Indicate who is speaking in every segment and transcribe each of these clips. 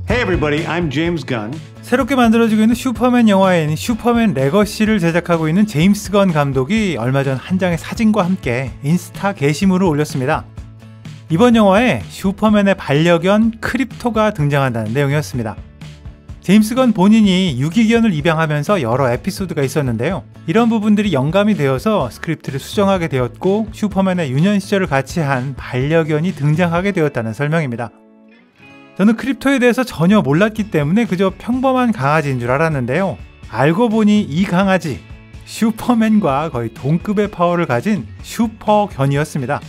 Speaker 1: Hey everybody, I'm James Gunn.
Speaker 2: 새롭게 만들어지고 있는 슈퍼맨 영화인 슈퍼맨 레거시를 제작하고 있는 제임스 건 감독이 얼마 전 한 장의 사진과 함께 인스타 게시물을 올렸습니다. 이번 영화에 슈퍼맨의 반려견 크립토가 등장한다는 내용이었습니다. 제임스 건 본인이 유기견을 입양하면서 여러 에피소드가 있었는데요. 이런 부분들이 영감이 되어서 스크립트를 수정하게 되었고 슈퍼맨의 유년 시절을 같이 한 반려견이 등장하게 되었다는 설명입니다. 저는 크립토에 대해서 전혀 몰랐기 때문에 그저 평범한 강아지인 줄 알았는데요. 알고 보니 이 강아지, 슈퍼맨과 거의 동급의 파워를 가진 슈퍼견이었습니다.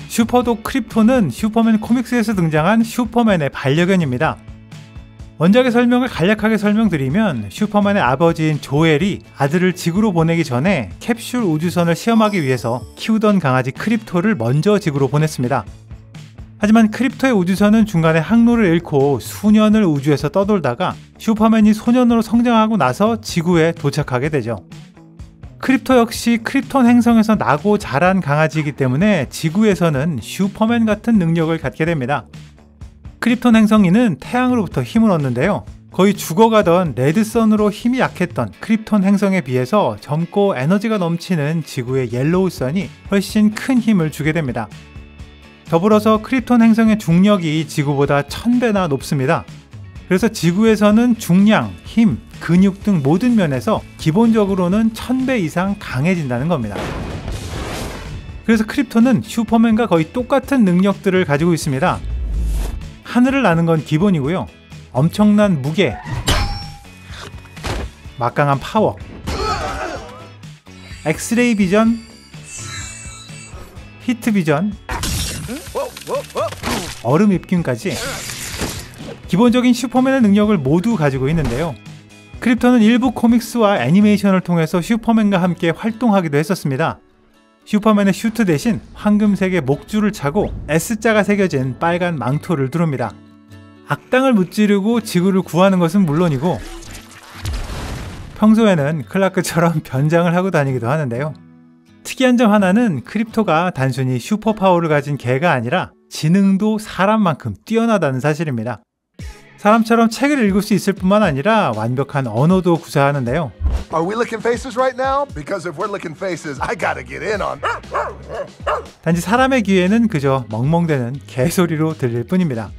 Speaker 2: 슈퍼독 크립토는 슈퍼맨 코믹스에서 등장한 슈퍼맨의 반려견입니다. 원작의 설명을 간략하게 설명드리면 슈퍼맨의 아버지인 조엘이 아들을 지구로 보내기 전에 캡슐 우주선을 시험하기 위해서 키우던 강아지 크립토를 먼저 지구로 보냈습니다. 하지만 크립토의 우주선은 중간에 항로를 잃고 수년을 우주에서 떠돌다가 슈퍼맨이 소년으로 성장하고 나서 지구에 도착하게 되죠. 크립토 역시 크립톤 행성에서 나고 자란 강아지이기 때문에 지구에서는 슈퍼맨 같은 능력을 갖게 됩니다. 크립톤 행성인은 태양으로부터 힘을 얻는데요. 거의 죽어가던 레드선으로 힘이 약했던 크립톤 행성에 비해서 젊고 에너지가 넘치는 지구의 옐로우선이 훨씬 큰 힘을 주게 됩니다. 더불어서 크립톤 행성의 중력이 지구보다 1000배나 높습니다. 그래서 지구에서는 중량, 힘, 근육 등 모든 면에서 기본적으로는 1000배 이상 강해진다는 겁니다. 그래서 크립톤은 슈퍼맨과 거의 똑같은 능력들을 가지고 있습니다. 하늘을 나는 건 기본이고요. 엄청난 무게, 막강한 파워, 엑스레이 비전, 히트 비전, 얼음 입김까지 기본적인 슈퍼맨의 능력을 모두 가지고 있는데요. 크립토는 일부 코믹스와 애니메이션을 통해서 슈퍼맨과 함께 활동하기도 했었습니다. 슈퍼맨의 슈트 대신 황금색의 목줄을 차고 S자가 새겨진 빨간 망토를 두릅니다. 악당을 무찌르고 지구를 구하는 것은 물론이고 평소에는 클라크처럼 변장을 하고 다니기도 하는데요. 특이한 점 하나는 크립토가 단순히 슈퍼파워를 가진 개가 아니라 지능도 사람만큼 뛰어나다는 사실입니다. 사람처럼 책을 읽을 수 있을 뿐만 아니라 완벽한 언어도 구사하는데요.
Speaker 3: Are we licking faces right now? Because if we're licking faces, I gotta get in on.
Speaker 2: 단지 사람의 귀에는 그저 멍멍대는 개소리로 들릴 뿐입니다.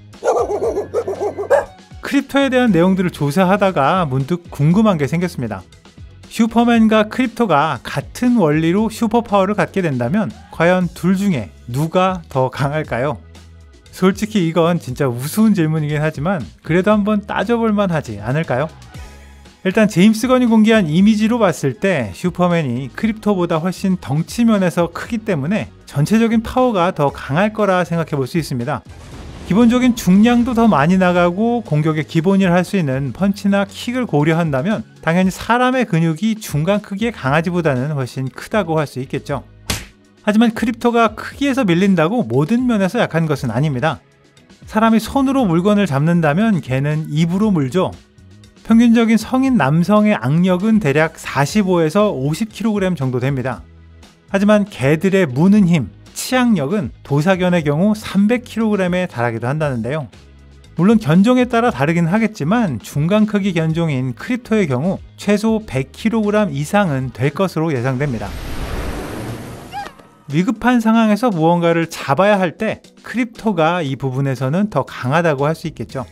Speaker 2: 크립토에 대한 내용들을 조사하다가 문득 궁금한 게 생겼습니다. 슈퍼맨과 크립토가 같은 원리로 슈퍼파워를 갖게 된다면 과연 둘 중에 누가 더 강할까요? 솔직히 이건 진짜 우스운 질문이긴 하지만 그래도 한번 따져볼만 하지 않을까요? 일단 제임스 건이 공개한 이미지로 봤을 때 슈퍼맨이 크립토보다 훨씬 덩치 면에서 크기 때문에 전체적인 파워가 더 강할 거라 생각해 볼 수 있습니다. 기본적인 중량도 더 많이 나가고 공격의 기본일 할 수 있는 펀치나 킥을 고려한다면 당연히 사람의 근육이 중간 크기의 강아지보다는 훨씬 크다고 할 수 있겠죠. 하지만 크립토가 크기에서 밀린다고 모든 면에서 약한 것은 아닙니다. 사람이 손으로 물건을 잡는다면 걔는 입으로 물죠. 평균적인 성인 남성의 악력은 대략 45에서 50kg 정도 됩니다. 하지만 개들의 무는 힘, 치악력은 도사견의 경우 300kg에 달하기도 한다는데요. 물론 견종에 따라 다르긴 하겠지만 중간 크기 견종인 크립토의 경우 최소 100kg 이상은 될 것으로 예상됩니다. 위급한 상황에서 무언가를 잡아야 할 때 크립토가 이 부분에서는 더 강하다고 할 수 있겠죠.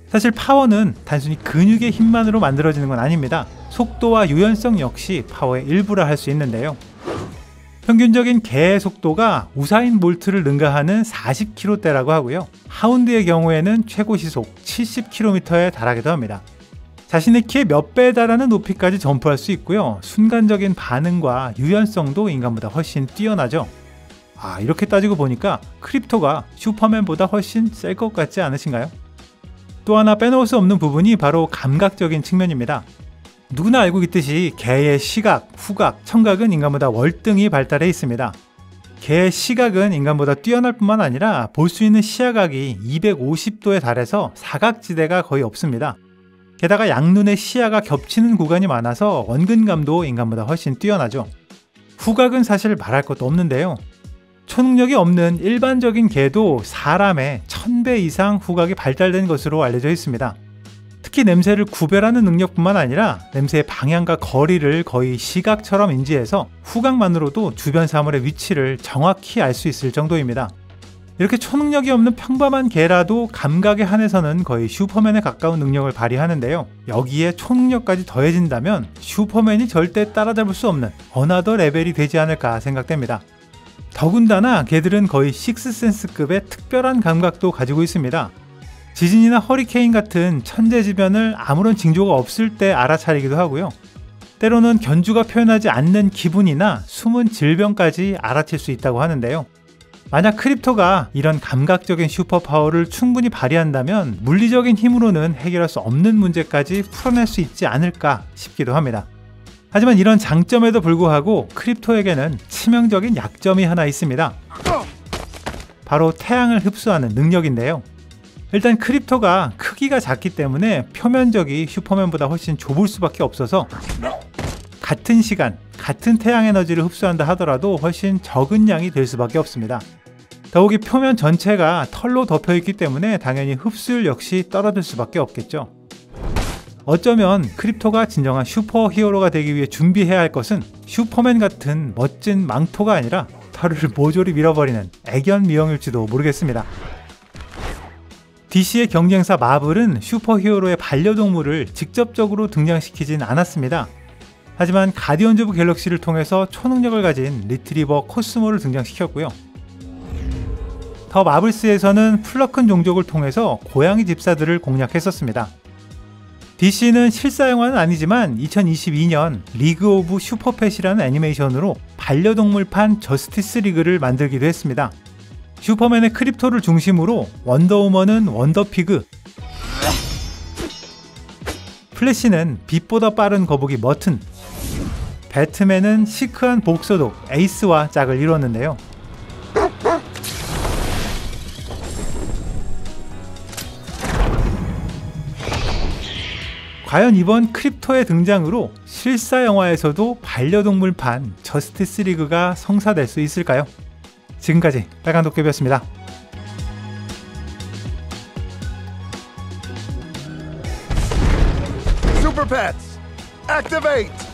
Speaker 2: 사실 파워는 단순히 근육의 힘만으로 만들어지는 건 아닙니다. 속도와 유연성 역시 파워의 일부라 할 수 있는데요. 평균적인 개의 속도가 우사인 볼트를 능가하는 40km대라고 하고요. 하운드의 경우에는 최고 시속 70km에 달하기도 합니다. 자신의 키의 몇 배에 달하는 높이까지 점프할 수 있고요. 순간적인 반응과 유연성도 인간보다 훨씬 뛰어나죠. 이렇게 따지고 보니까 크립토가 슈퍼맨보다 훨씬 셀 것 같지 않으신가요? 또 하나 빼놓을 수 없는 부분이 바로 감각적인 측면입니다. 누구나 알고 있듯이 개의 시각, 후각, 청각은 인간보다 월등히 발달해 있습니다. 개의 시각은 인간보다 뛰어날 뿐만 아니라 볼 수 있는 시야각이 250도에 달해서 사각지대가 거의 없습니다. 게다가 양눈의 시야가 겹치는 구간이 많아서 원근감도 인간보다 훨씬 뛰어나죠. 후각은 사실 말할 것도 없는데요. 초능력이 없는 일반적인 개도 사람의 1000배 이상 후각이 발달된 것으로 알려져 있습니다. 특히 냄새를 구별하는 능력뿐만 아니라 냄새의 방향과 거리를 거의 시각처럼 인지해서 후각만으로도 주변 사물의 위치를 정확히 알 수 있을 정도입니다. 이렇게 초능력이 없는 평범한 개라도 감각에 한해서는 거의 슈퍼맨에 가까운 능력을 발휘하는데요. 여기에 초능력까지 더해진다면 슈퍼맨이 절대 따라잡을 수 없는 어나더 레벨이 되지 않을까 생각됩니다. 더군다나 개들은 거의 식스센스급의 특별한 감각도 가지고 있습니다. 지진이나 허리케인 같은 천재지변을 아무런 징조가 없을 때 알아차리기도 하고요. 때로는 견주가 표현하지 않는 기분이나 숨은 질병까지 알아챌 수 있다고 하는데요. 만약 크립토가 이런 감각적인 슈퍼파워를 충분히 발휘한다면 물리적인 힘으로는 해결할 수 없는 문제까지 풀어낼 수 있지 않을까 싶기도 합니다. 하지만 이런 장점에도 불구하고 크립토에게는 치명적인 약점이 하나 있습니다. 바로 태양을 흡수하는 능력인데요. 일단 크립토가 크기가 작기 때문에 표면적이 슈퍼맨보다 훨씬 좁을 수밖에 없어서 같은 시간, 같은 태양 에너지를 흡수한다 하더라도 훨씬 적은 양이 될 수밖에 없습니다. 더욱이 표면 전체가 털로 덮여 있기 때문에 당연히 흡수율 역시 떨어질 수밖에 없겠죠. 어쩌면 크립토가 진정한 슈퍼히어로가 되기 위해 준비해야 할 것은 슈퍼맨 같은 멋진 망토가 아니라 털을 모조리 밀어버리는 애견 미용일지도 모르겠습니다. DC의 경쟁사 마블은 슈퍼히어로의 반려동물을 직접적으로 등장시키진 않았습니다. 하지만 가디언즈 오브 갤럭시를 통해서 초능력을 가진 리트리버 코스모를 등장시켰고요. 더 마블스에서는 플러큰 종족을 통해서 고양이 집사들을 공략했었습니다. DC는 실사 영화는 아니지만 2022년 리그 오브 슈퍼팻이라는 애니메이션으로 반려동물판 저스티스 리그를 만들기도 했습니다. 슈퍼맨의 크립토를 중심으로 원더우먼은 원더피그, 플래시는 빛보다 빠른 거북이 머튼, 배트맨은 시크한 복서독 에이스와 짝을 이뤘는데요. 과연 이번 크립토의 등장으로 실사 영화에서도 반려동물판 저스티스 리그가 성사될 수 있을까요? 지금까지 빨간 도깨비였습니다.
Speaker 3: Super Pets, activate!